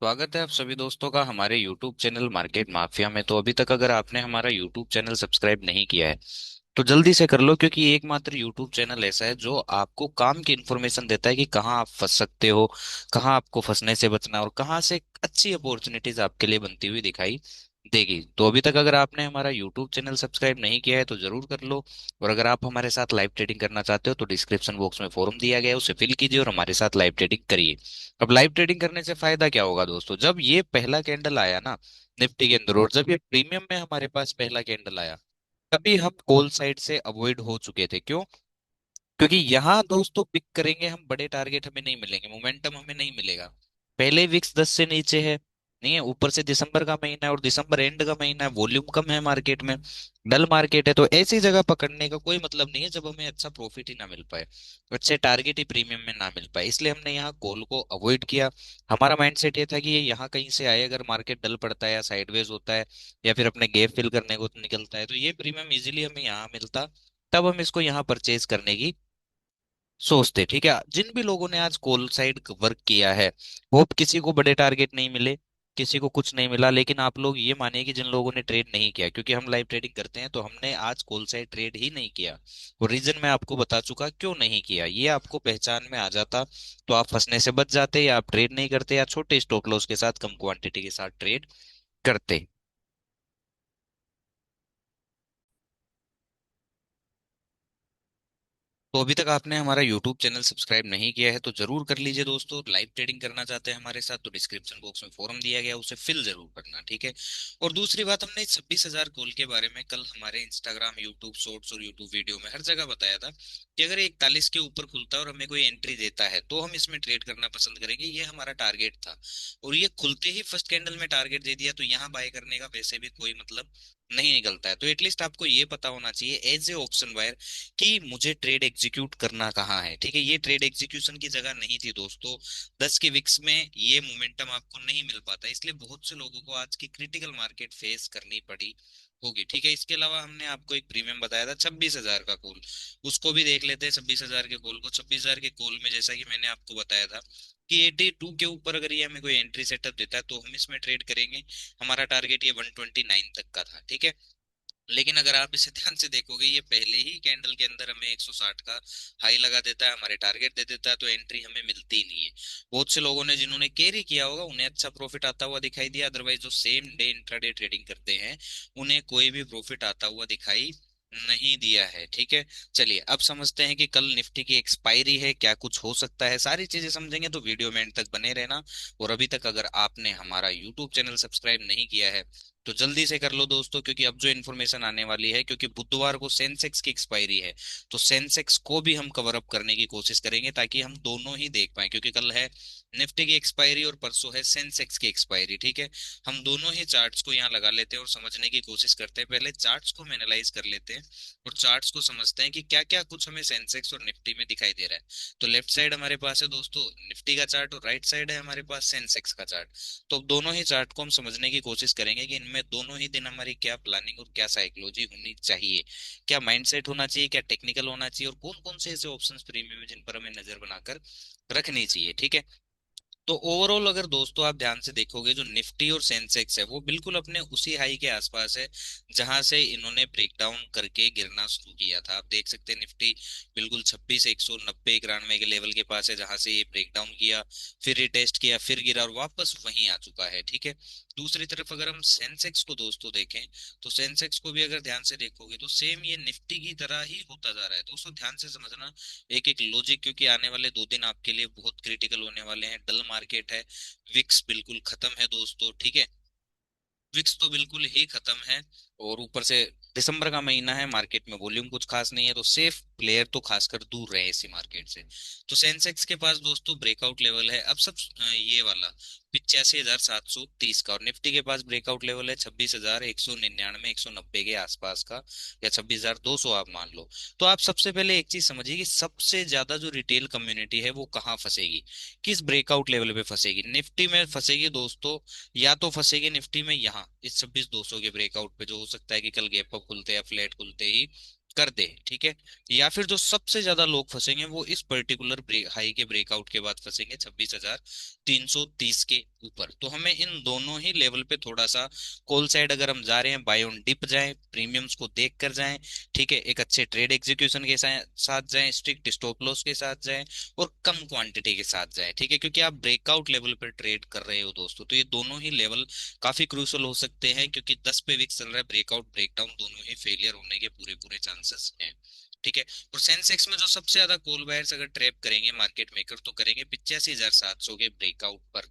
स्वागत है आप सभी दोस्तों का हमारे YouTube चैनल मार्केट माफिया में। तो अभी तक अगर आपने हमारा YouTube चैनल सब्सक्राइब नहीं किया है तो जल्दी से कर लो, क्योंकि एकमात्र YouTube चैनल ऐसा है जो आपको काम की इन्फॉर्मेशन देता है कि कहाँ आप फंस सकते हो, कहाँ आपको फंसने से बचना है और कहाँ से अच्छी अपॉर्चुनिटीज आपके लिए बनती हुई दिखाई देगी। तो अभी तक अगर आपने हमारा YouTube चैनल सब्सक्राइब नहीं किया है तो जरूर कर लो। और अगर आप हमारे साथ लाइव ट्रेडिंग करना चाहते हो तो डिस्क्रिप्शन बॉक्स में फॉर्म दिया गया है, उसे फिल कीजिए और हमारे साथ लाइव ट्रेडिंग करिए। अब लाइव ट्रेडिंग करने से फायदा क्या होगा दोस्तों? जब ये पहला कैंडल आया ना निफ्टी के अंदर, और जब ये प्रीमियम में हमारे पास पहला कैंडल आया, तभी हम कॉल साइड से अवॉइड हो चुके थे। क्यों? क्योंकि यहाँ दोस्तों पिक करेंगे हम, बड़े टारगेट हमें नहीं मिलेंगे, मोमेंटम हमें नहीं मिलेगा। पहले विक्स 10 से नीचे है, नहीं है, ऊपर से दिसंबर का महीना है और दिसंबर एंड का महीना है, वॉल्यूम कम है मार्केट में, डल मार्केट है। तो ऐसी जगह पकड़ने का कोई मतलब नहीं है जब हमें अच्छा प्रॉफिट ही ना मिल पाए, अच्छे टारगेट ही प्रीमियम में ना मिल पाए। इसलिए हमने यहाँ कॉल को अवॉइड किया। हमारा माइंडसेट ये था कि ये यहाँ कहीं से आए, अगर मार्केट डल पड़ता है या साइडवेज होता है या फिर अपने गैप फिल करने को निकलता है तो ये प्रीमियम इजीली हमें यहाँ मिलता, तब हम इसको यहाँ परचेज करने की सोचते। ठीक है, जिन भी लोगों ने आज कॉल साइड वर्क किया है, होप किसी को बड़े टारगेट नहीं मिले, किसी को कुछ नहीं मिला, लेकिन आप लोग ये मानिए कि जिन लोगों ने ट्रेड नहीं किया, क्योंकि हम लाइव ट्रेडिंग करते हैं तो हमने आज कॉल साइड ट्रेड ही नहीं किया। और रीजन मैं आपको बता चुका क्यों नहीं किया, ये आपको पहचान में आ जाता तो आप फंसने से बच जाते, या आप ट्रेड नहीं करते, या छोटे स्टॉप लॉस के साथ कम क्वांटिटी के साथ ट्रेड करते। तो अभी तक आपने हमारा YouTube चैनल सब्सक्राइब नहीं किया है तो जरूर कर लीजिए दोस्तों। लाइव ट्रेडिंग करना चाहते हैं हमारे साथ तो डिस्क्रिप्शन बॉक्स में फॉर्म दिया गया है, उसे फिल जरूर करना, ठीक है। और दूसरी बात, हमने 26,000 कॉल के बारे में कल हमारे इंस्टाग्राम, यूट्यूब शॉर्ट्स और यूट्यूब वीडियो में हर जगह बताया था कि अगर ये 41 के ऊपर खुलता है और हमें कोई एंट्री देता है तो हम इसमें ट्रेड करना पसंद करेंगे, ये हमारा टारगेट था। और ये खुलते ही फर्स्ट कैंडल में टारगेट दे दिया तो यहाँ बाय करने का वैसे भी कोई मतलब नहीं निकलता है। तो एटलीस्ट आपको ये पता होना चाहिए एज ए ऑप्शन बायर कि मुझे ट्रेड एग्जीक्यूट करना कहाँ है, ठीक है। ये ट्रेड एग्जीक्यूशन की जगह नहीं थी दोस्तों। 10 के विक्स में ये मोमेंटम आपको नहीं मिल पाता, इसलिए बहुत से लोगों को आज की क्रिटिकल मार्केट फेस करनी पड़ी होगी, ठीक है। इसके अलावा हमने आपको एक प्रीमियम बताया था 26,000 का कॉल, उसको भी देख लेते हैं। 26,000 के कॉल को, 26,000 के कॉल में जैसा कि मैंने आपको बताया था कि 82 के ऊपर अगर ये हमें कोई एंट्री सेटअप देता है तो हम इसमें ट्रेड करेंगे। हमारा टारगेट ये 129 तक का था, ठीक है। लेकिन अगर आप इसे ध्यान से देखोगे, ये पहले ही कैंडल के अंदर हमें 160 का हाई लगा देता है, हमारे टारगेट दे देता है, तो एंट्री हमें मिलती ही नहीं है। बहुत से लोगों ने जिन्होंने कैरी किया होगा उन्हें अच्छा प्रॉफिट आता हुआ दिखाई दिया, अदरवाइज जो सेम डे इंट्राडे ट्रेडिंग करते हैं उन्हें कोई भी प्रॉफिट आता हुआ दिखाई नहीं दिया है, ठीक है। चलिए अब समझते हैं कि कल निफ्टी की एक्सपायरी है, क्या कुछ हो सकता है, सारी चीजें समझेंगे तो वीडियो में एंड तक बने रहना। और अभी तक अगर आपने हमारा यूट्यूब चैनल सब्सक्राइब नहीं किया है तो जल्दी से कर लो दोस्तों, क्योंकि अब जो इन्फॉर्मेशन आने वाली है, क्योंकि बुधवार को सेंसेक्स की एक्सपायरी है, तो सेंसेक्स को भी हम कवर अप करने की कोशिश करेंगे ताकि हम दोनों ही देख पाए, क्योंकि कल है निफ्टी की एक्सपायरी और परसों है सेंसेक्स की एक्सपायरी, ठीक है। हम दोनों ही चार्ट्स को यहाँ लगा लेते हैं और समझने की कोशिश करते हैं। पहले चार्ट्स को हम एनालाइज कर लेते हैं और चार्ट्स को समझते हैं कि क्या क्या कुछ हमें सेंसेक्स और निफ्टी में दिखाई दे रहा है। तो लेफ्ट साइड हमारे पास है दोस्तों निफ्टी का चार्ट और राइट साइड है हमारे पास सेंसेक्स का चार्ट। तो अब दोनों ही चार्ट को हम समझने की कोशिश करेंगे कि इनमें दोनों ही दिन हमारी क्या प्लानिंग और क्या साइकोलॉजी होनी चाहिए, क्या माइंडसेट होना चाहिए, क्या टेक्निकल होना चाहिए, और कौन कौन से ऐसे ऑप्शंस प्रीमियम है जिन पर हमें नजर बनाकर रखनी चाहिए, ठीक है। तो ओवरऑल अगर दोस्तों आप ध्यान से देखोगे, जो निफ्टी और सेंसेक्स है वो बिल्कुल अपने उसी हाई के आसपास है जहां से इन्होंने ब्रेकडाउन करके गिरना शुरू किया था। आप देख सकते हैं निफ्टी बिल्कुल 26,190 91 के लेवल के पास है जहां से ये ब्रेकडाउन किया, फिर रिटेस्ट किया, फिर गिरा और वापस वहीं आ चुका है, ठीक है। दूसरी तरफ अगर हम सेंसेक्स को दोस्तों देखें तो सेंसेक्स को भी अगर ध्यान से देखोगे तो सेम ये निफ्टी की तरह ही होता जा रहा है दोस्तों। ध्यान से समझना एक एक लॉजिक, क्योंकि आने वाले 2 दिन आपके लिए बहुत क्रिटिकल होने वाले हैं। डल मार्केट है, विक्स बिल्कुल खत्म है दोस्तों, ठीक है। विक्स तो बिल्कुल ही खत्म है, और ऊपर से दिसंबर का महीना है, मार्केट में वॉल्यूम कुछ खास नहीं है, तो सेफ प्लेयर तो खासकर दूर रहे इसी मार्केट से। तो सेंसेक्स के पास दोस्तों ब्रेकआउट लेवल है अब सब ये वाला 85,730 का, और निफ्टी के पास ब्रेकआउट लेवल है 26,199 190 के आसपास का, या 26,200 आप मान लो। तो आप सबसे पहले एक चीज समझिए कि सबसे ज्यादा जो रिटेल कम्युनिटी है वो कहाँ फंसेगी, किस ब्रेकआउट लेवल पे फंसेगी? निफ्टी में फंसेगी दोस्तों, या तो फंसेगी निफ्टी में यहाँ इस 26,200 के ब्रेकआउट पे, जो हो सकता है कि कल गैप अप खुलते या फ्लैट खुलते ही कर दे, ठीक है। या फिर जो सबसे ज्यादा लोग फंसेंगे वो इस पर्टिकुलर ब्रेक हाई के ब्रेकआउट के बाद फंसेंगे 26,330 के ऊपर। तो हमें इन दोनों ही लेवल पे थोड़ा सा कॉल साइड अगर हम जा रहे हैं, बाय ऑन डिप जाएं, प्रीमियम्स को देख कर जाएं, ठीक है, एक अच्छे ट्रेड एग्जीक्यूशन के साथ जाएं, स्ट्रिक्ट स्टॉप लॉस के साथ जाएं, और कम क्वांटिटी के साथ जाएं, ठीक है, क्योंकि आप ब्रेकआउट लेवल पर ट्रेड कर रहे हो दोस्तों, तो ये दोनों ही लेवल काफी क्रूशल हो सकते हैं, क्योंकि 10 पे विक्स चल रहा है, ब्रेकआउट ब्रेकडाउन दोनों ही फेलियर होने के पूरे पूरे चांसेस हैं, ठीक है। और सेंसेक्स में जो सबसे ज्यादा कॉल बायर्स अगर ट्रैप करेंगे मार्केट मेकर, तो करेंगे 85,700 के ब्रेकआउट पर,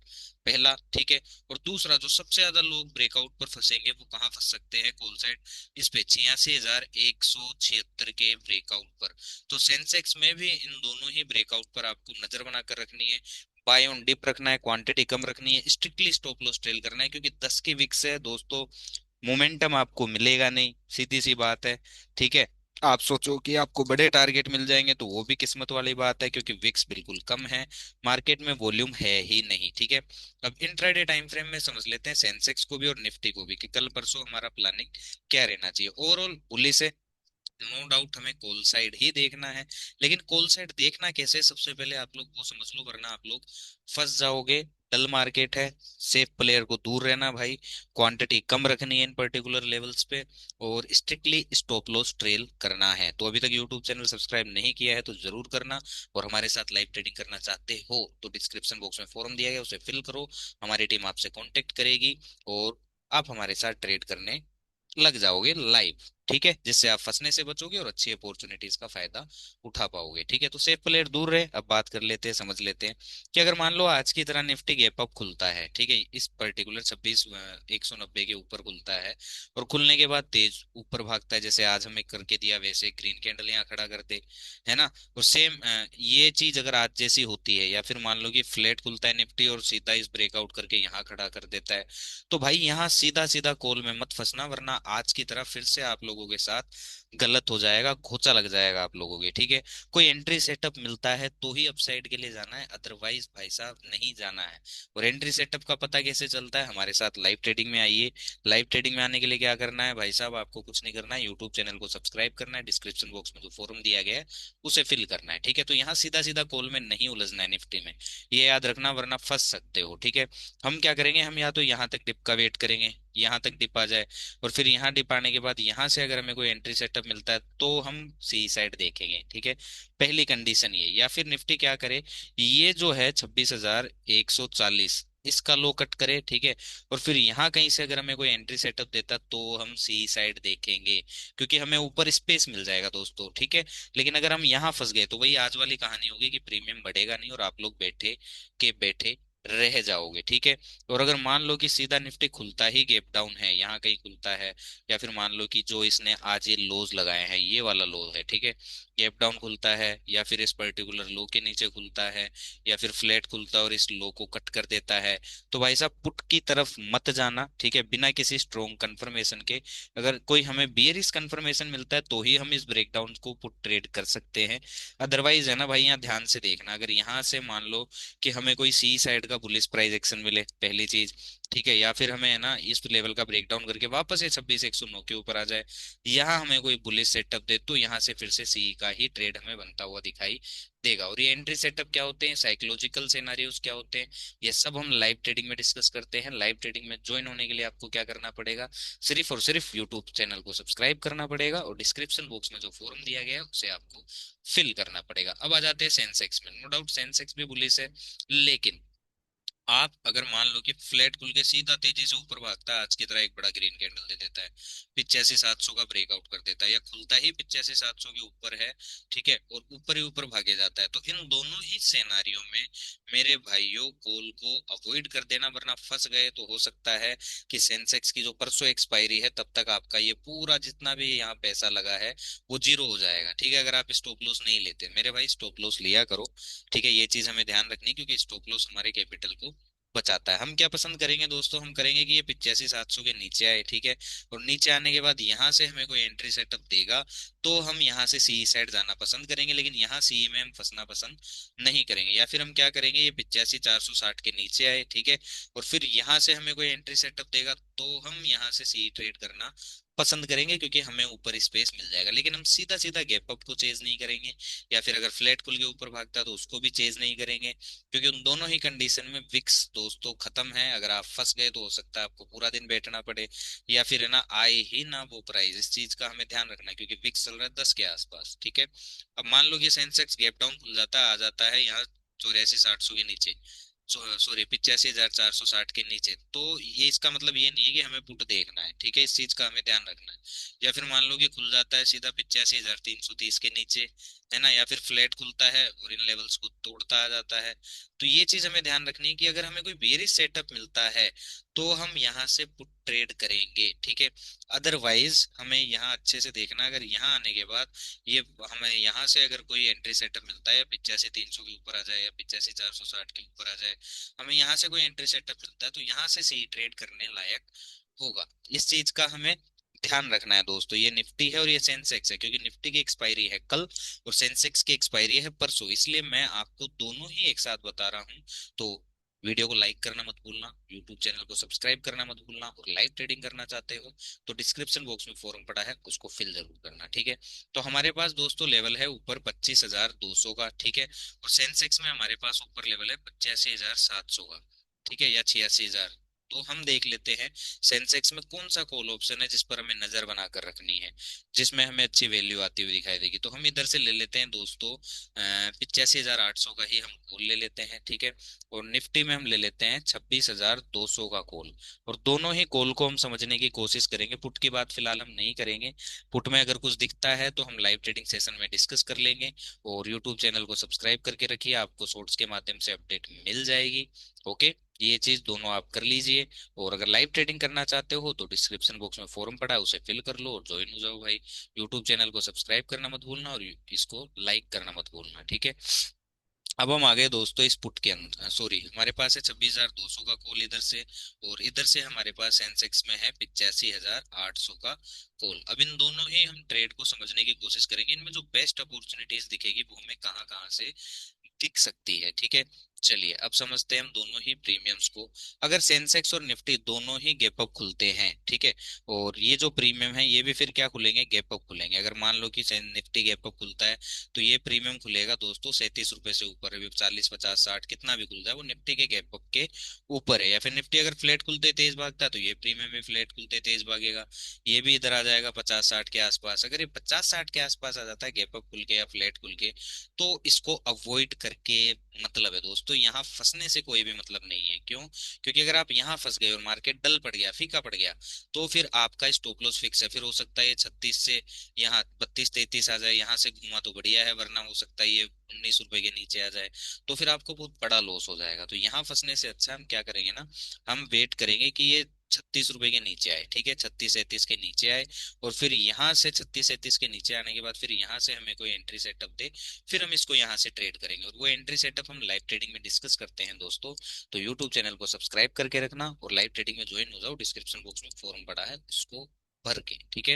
पहला, ठीक है। और दूसरा जो सबसे ज्यादा लोग ब्रेकआउट पर फंसेंगे वो कहाँ फंस सकते हैं कॉल साइड, इस पे 86,176 के ब्रेकआउट पर। तो सेंसेक्स में भी इन दोनों ही ब्रेकआउट पर आपको नजर बनाकर रखनी है, बाय ऑन डिप रखना है, क्वांटिटी कम रखनी है, स्ट्रिक्टली स्टॉप लॉस ट्रेल करना है, क्योंकि 10 की विक्स है दोस्तों, मोमेंटम आपको मिलेगा नहीं, सीधी सी बात है, ठीक है। आप सोचो कि आपको बड़े टारगेट मिल जाएंगे तो वो भी किस्मत वाली बात है, क्योंकि विक्स बिल्कुल कम है, मार्केट में वॉल्यूम है ही नहीं, ठीक है। अब इंट्राडे टाइम फ्रेम में समझ लेते हैं सेंसेक्स को भी और निफ्टी को भी, कि कल परसों हमारा प्लानिंग क्या रहना चाहिए। ओवरऑल बुलिश है, नो डाउट, हमें कॉल साइड ही देखना है। लेकिन कॉल साइड देखना कैसे, सबसे पहले आप लोग वो समझ लो, वरना आप लोग फंस जाओगे। डल मार्केट है, सेफ प्लेयर को दूर रहना भाई, क्वांटिटी कम रखनी है इन पर्टिकुलर लेवल्स पे, और स्ट्रिक्टली स्टॉप लॉस ट्रेल करना है। तो अभी तक यूट्यूब चैनल सब्सक्राइब नहीं किया है तो जरूर करना, और हमारे साथ लाइव ट्रेडिंग करना चाहते हो तो डिस्क्रिप्शन बॉक्स में फॉर्म दिया गया, उसे फिल करो, हमारी टीम आपसे कांटेक्ट करेगी, और आप हमारे साथ ट्रेड करने लग जाओगे लाइव, ठीक है, जिससे आप फंसने से बचोगे और अच्छी अपॉर्चुनिटीज का फायदा उठा पाओगे, ठीक है। तो सेफ प्लेयर दूर रहे। अब बात कर लेते हैं, समझ लेते हैं कि अगर मान लो आज की तरह निफ्टी गैप अप खुलता है, ठीक है, इस पर्टिकुलर 26,190 के ऊपर खुलता है, और खुलने के बाद तेज ऊपर भागता है, जैसे आज हमें करके दिया वैसे ग्रीन कैंडल यहाँ खड़ा कर दे, है ना। और सेम ये चीज अगर आज जैसी होती है, या फिर मान लो कि फ्लैट खुलता है निफ्टी और सीधा इस ब्रेकआउट करके यहाँ खड़ा कर देता है, तो भाई यहाँ सीधा सीधा कॉल में मत फंसना, वरना आज की तरह फिर से आप लोगों के साथ गलत हो जाएगा, खोचा लग जाएगा आप लोगों के, ठीक है। कोई एंट्री सेटअप मिलता है तो ही अपसाइड के लिए जाना है, अदरवाइज भाई साहब नहीं जाना है। और एंट्री सेटअप का पता कैसे चलता है, हमारे साथ लाइव ट्रेडिंग में आइए। लाइव ट्रेडिंग में आने के लिए क्या करना है भाई साहब, आपको कुछ नहीं करना है, यूट्यूब चैनल को सब्सक्राइब करना है, डिस्क्रिप्शन बॉक्स में जो फॉर्म दिया गया है उसे फिल करना है, ठीक है। तो यहाँ सीधा सीधा कॉल में नहीं उलझना है निफ्टी में, ये याद रखना, वरना फंस सकते हो, ठीक है। हम क्या करेंगे, हम या तो यहाँ तक डिप का वेट करेंगे, यहाँ तक डिप आ जाए, और फिर यहाँ डिप आने के बाद यहाँ से अगर हमें कोई एंट्री सेटअप मिलता है तो हम सी साइड देखेंगे, ठीक है। पहली कंडीशन ये, या फिर निफ्टी क्या करे, ये जो है 26,140 इसका लो कट करे, ठीक है, और फिर यहाँ कहीं से अगर हमें कोई एंट्री सेटअप देता तो हम सी साइड देखेंगे, क्योंकि हमें ऊपर स्पेस मिल जाएगा दोस्तों, ठीक है। लेकिन अगर हम यहाँ फंस गए तो वही आज वाली कहानी होगी कि प्रीमियम बढ़ेगा नहीं और आप लोग बैठे के बैठे रह जाओगे, ठीक है। और अगर मान लो कि सीधा निफ्टी खुलता ही गैप डाउन है, यहाँ कहीं खुलता है, या फिर मान लो कि जो इसने आज ये लोज लगाए हैं ये वाला लो है, ठीक है, गैप डाउन खुलता है, या फिर इस पर्टिकुलर लो के नीचे खुलता है, या फिर फ्लैट खुलता है और इस लो को कट कर देता है, तो भाई साहब पुट की तरफ मत जाना, ठीक है, बिना किसी स्ट्रोंग कंफर्मेशन के। अगर कोई हमें बियरिश कंफर्मेशन मिलता है तो ही हम इस ब्रेकडाउन को पुट ट्रेड कर सकते हैं, अदरवाइज है ना भाई, यहाँ ध्यान से देखना, अगर यहाँ से मान लो कि हमें कोई सी साइड का बुलिश प्राइस एक्शन मिले, पहली चीज, ठीक है, या फिर हमें है ना इस लेवल का ब्रेकडाउन करके वापस ये 26,109 के ऊपर आ जाए, यहाँ हमें कोई बुलिश सेटअप दे, तो यहाँ से फिर से सी का ही ट्रेड हमें बनता हुआ दिखाई देगा। और ये एंट्री सेटअप क्या होते हैं, साइकोलॉजिकल सिनारियोस क्या होते हैं, ये सब हम लाइव ट्रेडिंग में डिस्कस करते हैं। लाइव ट्रेडिंग में ज्वाइन होने के लिए आपको क्या करना पड़ेगा, सिर्फ और सिर्फ यूट्यूब चैनल को सब्सक्राइब करना पड़ेगा, और डिस्क्रिप्शन बॉक्स में जो फॉर्म दिया गया है उसे आपको फिल करना पड़ेगा। अब आ जाते हैं सेंसेक्स में, नो डाउट सेंसेक्स भी बुलिश है, लेकिन आप अगर मान लो कि फ्लैट खुल के सीधा तेजी से ऊपर भागता है आज की तरह, एक बड़ा ग्रीन कैंडल दे देता है, 85,700 का ब्रेकआउट कर देता है, या खुलता ही 85,700 के ऊपर है, ठीक है, और ऊपर ही ऊपर भागे जाता है, तो इन दोनों ही सेनारियों में मेरे भाइयों कॉल को अवॉइड कर देना, वरना फंस गए तो हो सकता है कि सेंसेक्स की जो परसों एक्सपायरी है तब तक आपका ये पूरा जितना भी यहाँ पैसा लगा है वो जीरो हो जाएगा, ठीक है, अगर आप स्टॉप लॉस नहीं लेते। मेरे भाई स्टॉप लॉस लिया करो, ठीक है, ये चीज हमें ध्यान रखनी है, क्योंकि स्टॉप लॉस हमारे कैपिटल को बचाता है। हम क्या पसंद करेंगे दोस्तों, हम करेंगे कि ये 85,700 के नीचे आए, ठीक है, और नीचे आने के बाद यहाँ से हमें कोई एंट्री सेटअप देगा तो हम यहाँ से सी साइड जाना पसंद करेंगे, लेकिन यहाँ सी में हम फंसना पसंद नहीं करेंगे। या फिर हम क्या करेंगे, ये 85,460 के नीचे आए, ठीक है, और फिर यहाँ से हमें कोई एंट्री सेटअप देगा तो हम यहाँ से सी ट्रेड करना पसंद करेंगे क्योंकि हमें ऊपर स्पेस मिल जाएगा, लेकिन हम सीधा सीधा गैप अप को चेज नहीं करेंगे। या फिर अगर फ्लैट खुल के ऊपर भागता है तो उसको भी चेज नहीं करेंगे, क्योंकि उन दोनों ही कंडीशन में विक्स दोस्तों खत्म है। अगर आप फंस गए तो हो सकता है आपको पूरा दिन बैठना पड़े, या फिर है ना आए ही ना वो प्राइस। इस चीज का हमें ध्यान रखना है, क्योंकि विक्स चल रहा है 10 के आसपास, ठीक है। अब मान लो कि सेंसेक्स गैप डाउन खुल जाता है, आ जाता है यहाँ 84,800 के नीचे, सॉरी 85,460 के नीचे, तो ये इसका मतलब ये नहीं है कि हमें पुट देखना है, ठीक है। इस चीज का हमें ध्यान रखना है। या फिर मान लो कि खुल जाता है सीधा 85,330 के नीचे, है ना, या फिर फ्लैट खुलता है और इन लेवल्स को तोड़ता आ जाता है, तो ये चीज हमें ध्यान रखनी है कि अगर हमें कोई बेरिश सेटअप मिलता है तो हम यहाँ से पुट ट्रेड करेंगे, ठीक है। अदरवाइज हमें यहाँ अच्छे से देखना, अगर यहाँ आने के बाद ये हमें यहाँ से अगर कोई एंट्री सेटअप मिलता है या 85,300 के ऊपर आ जाए या 85,460 के ऊपर आ जाए, हमें यहाँ से कोई एंट्री सेटअप मिलता है तो यहाँ से सही ट्रेड करने लायक होगा। इस चीज का हमें ध्यान रखना है दोस्तों। ये निफ्टी है और ये सेंसेक्स है, क्योंकि निफ्टी की एक्सपायरी है कल और सेंसेक्स की एक्सपायरी है परसों, इसलिए मैं आपको दोनों ही एक साथ बता रहा हूँ। तो वीडियो को लाइक करना मत भूलना, यूट्यूब चैनल को सब्सक्राइब करना मत भूलना, और लाइव ट्रेडिंग करना चाहते हो तो डिस्क्रिप्शन बॉक्स में फॉर्म पड़ा है, उसको फिल जरूर करना, ठीक है। तो हमारे पास दोस्तों लेवल है ऊपर 25,200 का, ठीक है। और सेंसेक्स में हमारे पास ऊपर लेवल है 85,700 का, ठीक है, या 86,000। तो हम देख लेते हैं सेंसेक्स में कौन सा कॉल ऑप्शन है जिस पर हमें नजर बनाकर रखनी है, जिसमें हमें अच्छी वैल्यू आती हुई दिखाई देगी। तो हम इधर से ले लेते हैं दोस्तों 85,800 का ही हम कॉल ले लेते हैं, ठीक है। और निफ्टी में हम ले लेते हैं 26,200 का कॉल। और दोनों ही कॉल को हम समझने की कोशिश करेंगे, पुट की बात फिलहाल हम नहीं करेंगे। पुट में अगर कुछ दिखता है तो हम लाइव ट्रेडिंग सेशन में डिस्कस कर लेंगे। और यूट्यूब चैनल को सब्सक्राइब करके रखिए, आपको शॉर्ट्स के माध्यम से अपडेट मिल जाएगी। ओके, ये चीज दोनों आप कर लीजिए। और अगर लाइव ट्रेडिंग करना चाहते हो तो डिस्क्रिप्शन बॉक्स में फॉर्म पड़ा है, उसे फिल कर लो और ज्वाइन हो जाओ भाई। यूट्यूब चैनल को सब्सक्राइब करना मत भूलना और इसको लाइक करना मत भूलना, ठीक है। अब हम आ गए दोस्तों इस पुट के अंदर, सॉरी हमारे पास है 26,200 का कॉल इधर से, और इधर से हमारे पास सेंसेक्स में है 85,800 का कॉल। अब इन दोनों ही हम ट्रेड को समझने की कोशिश करेंगे, इनमें जो बेस्ट अपॉर्चुनिटीज दिखेगी वो हमें कहाँ कहाँ से दिख सकती है, ठीक है। चलिए अब समझते हैं हम दोनों ही प्रीमियम्स को। अगर सेंसेक्स और निफ्टी दोनों ही गैप अप खुलते हैं, ठीक है, और ये जो प्रीमियम है ये भी फिर क्या खुलेंगे, गैप अप खुलेंगे। अगर मान लो कि निफ्टी गैप अप खुलता है तो ये प्रीमियम खुलेगा दोस्तों 37 रुपए से ऊपर, अभी 40, 50, 60 कितना भी खुल जाए वो निफ्टी के गैप अप के ऊपर है। या फिर निफ्टी अगर फ्लैट खुलते तेज भागता है तो ये प्रीमियम भी फ्लैट खुलते तेज भागेगा, ये भी इधर आ जाएगा 50, 60 के आसपास। अगर ये 50, 60 के आसपास आ जाता है गैप अप खुल के या फ्लैट खुल के, तो इसको अवॉइड करके मतलब है दोस्तों, यहाँ फंसने से कोई भी मतलब नहीं है। क्यों? क्योंकि अगर आप यहाँ फंस गए और मार्केट डल पड़ गया, फीका पड़ गया, तो फिर आपका स्टॉप लॉस फिक्स है। फिर हो सकता है ये 36 से यहाँ 32, 33 आ जाए, यहाँ से घूमा तो बढ़िया है, वरना हो सकता है ये 19 रुपए के नीचे आ जाए, तो फिर आपको बहुत बड़ा लॉस हो जाएगा। तो यहाँ फंसने से अच्छा हम क्या करेंगे ना, हम वेट करेंगे कि ये 36 रुपए के नीचे आए, ठीक है, 36, 37 के नीचे आए, और फिर यहाँ से 36, 37 के नीचे आने के बाद फिर यहाँ से हमें कोई एंट्री सेटअप दे, फिर हम इसको यहाँ से ट्रेड करेंगे। और वो एंट्री सेटअप हम लाइव ट्रेडिंग में डिस्कस करते हैं दोस्तों। तो यूट्यूब चैनल को सब्सक्राइब करके रखना और लाइव ट्रेडिंग में ज्वाइन हो जाओ, डिस्क्रिप्शन बॉक्स में फॉर्म पड़ा है उसको भर के, ठीक है।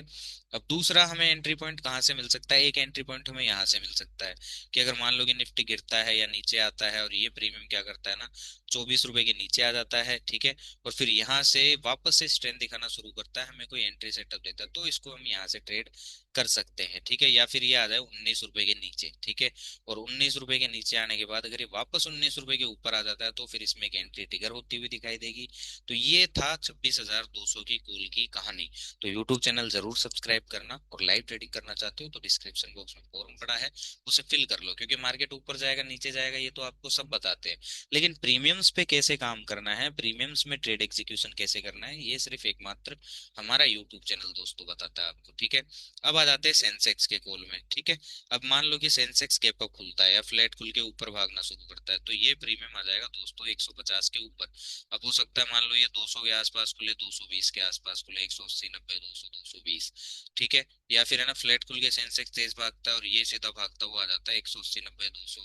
अब दूसरा हमें एंट्री पॉइंट कहाँ से मिल सकता है, एक एंट्री पॉइंट हमें यहाँ से मिल सकता है कि अगर मान लो कि निफ्टी गिरता है या नीचे आता है और ये प्रीमियम क्या करता है ना, 24 रुपए के नीचे आ जाता है, ठीक है, और फिर यहाँ से वापस से स्ट्रेंथ दिखाना शुरू करता है, हमें कोई एंट्री सेटअप देता है, तो इसको हम यहाँ से ट्रेड कर सकते हैं, ठीक है। या फिर ये आ जाए 19 रुपए के नीचे, ठीक है, और 19 रुपए के नीचे आने के बाद अगर ये वापस 19 रुपए के ऊपर आ जाता है तो फिर इसमें एक एंट्री ट्रिगर होती हुई दिखाई देगी। तो ये था 26,200 की कॉल की कहानी। तो यूट्यूब चैनल जरूर सब्सक्राइब करना, और लाइव ट्रेडिंग करना चाहते हो तो डिस्क्रिप्शन बॉक्स में फॉर्म पड़ा है, उसे फिल कर लो, क्योंकि मार्केट ऊपर जाएगा नीचे जाएगा ये तो आपको सब बताते हैं, लेकिन प्रीमियम्स पे कैसे काम करना है, प्रीमियम्स में ट्रेड एग्जीक्यूशन कैसे करना है, ये सिर्फ एकमात्र हमारा यूट्यूब चैनल दोस्तों बताता है आपको, ठीक है। अब आ जाते हैं सेंसेक्स के कॉल में, ठीक है। अब मान लो कि सेंसेक्स गैप अप खुलता है या फ्लैट खुल के ऊपर भागना शुरू करता है, तो ये प्रीमियम आ जाएगा दोस्तों 150 के ऊपर। अब हो सकता है मान लो ये 200 के आसपास खुले, 220 के आसपास खुले, 180, 90, 200, 220, ठीक है। या फिर है ना फ्लैट खुल के सेंसेक्स तेज भागता है और ये सीधा भागता हुआ आ जाता है 180, 90, 200,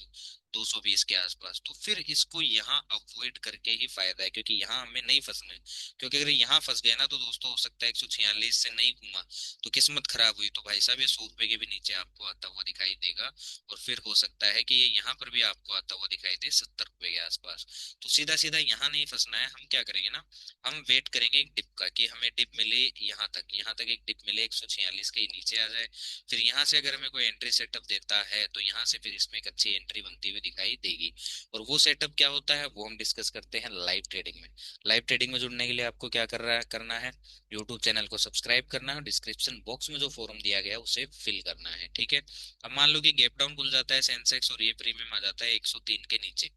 220 के आसपास। तो फिर इसको यहाँ अवॉइड करके ही फायदा है, क्योंकि यहाँ हमें नहीं फंसना है। क्योंकि अगर यहाँ फंस गए ना तो दोस्तों हो सकता है 146 से नहीं घूमा तो किस्मत खराब हुई, तो भाई साहब ये 100 रुपए के भी नीचे आपको आता हुआ दिखाई देगा। और फिर हो सकता है कि ये यहाँ पर भी आपको आता हुआ दिखाई दे 70 रुपए के आसपास। तो सीधा सीधा यहाँ नहीं फंसना है, हम क्या करेंगे ना, हम वेट करेंगे एक डिप का, कि हमें डिप मिले यहाँ तक, यहाँ तक एक डिप मिले 146 के नीचे आ जाए। फिर यहाँ से अगर हमें कोई एंट्री सेटअप देता है तो यहाँ से फिर इसमें एक अच्छी एंट्री बनती हुई दिखाई देगी। और वो सेटअप क्या होता है वो हम डिस्कस करते हैं लाइव ट्रेडिंग में। लाइव ट्रेडिंग में जुड़ने के लिए आपको क्या करना है, यूट्यूब चैनल को सब्सक्राइब करना है, डिस्क्रिप्शन बॉक्स में जो फॉर्म दिया गया है उसे फिल करना है, ठीक है। अब मान लो कि गैप डाउन खुल जाता है सेंसेक्स और ये प्रीमियम आ जाता है 103 के नीचे,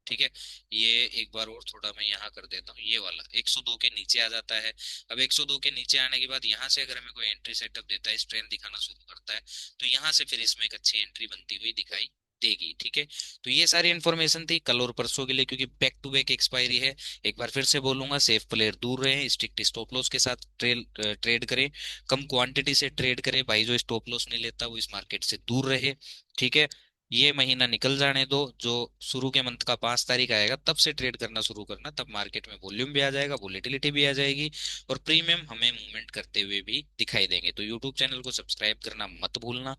ठीक है। ये एक बार और थोड़ा मैं यहाँ कर देता हूँ, ये वाला 102 के नीचे आ जाता है। अब 102 के नीचे आने के बाद यहाँ से अगर हमें कोई एंट्री सेटअप देता है, स्ट्रेंथ दिखाना शुरू करता है, तो यहाँ से फिर इसमें एक अच्छी एंट्री बनती हुई दिखाई देगी, ठीक है। तो ये सारी इन्फॉर्मेशन थी कल और परसों के लिए, क्योंकि बैक टू बैक एक्सपायरी है। एक बार फिर से बोलूंगा, सेफ प्लेयर दूर रहें, स्ट्रिक्ट स्टॉप लॉस के साथ ट्रेड करें, कम क्वांटिटी से ट्रेड करें। भाई जो स्टॉप लॉस नहीं लेता वो इस मार्केट से दूर रहे, ठीक है। ये महीना निकल जाने दो, जो शुरू के मंथ का 5 तारीख आएगा तब से ट्रेड करना शुरू करना, तब मार्केट में वॉल्यूम भी आ जाएगा, वोलेटिलिटी भी आ जाएगी, और प्रीमियम हमें मूवमेंट करते हुए भी दिखाई देंगे। तो यूट्यूब चैनल को सब्सक्राइब करना मत भूलना,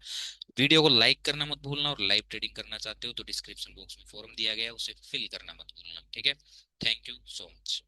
वीडियो को लाइक करना मत भूलना, और लाइव ट्रेडिंग करना चाहते हो तो डिस्क्रिप्शन बॉक्स में फॉर्म दिया गया है उसे फिल करना मत भूलना, ठीक है। Thank you so much.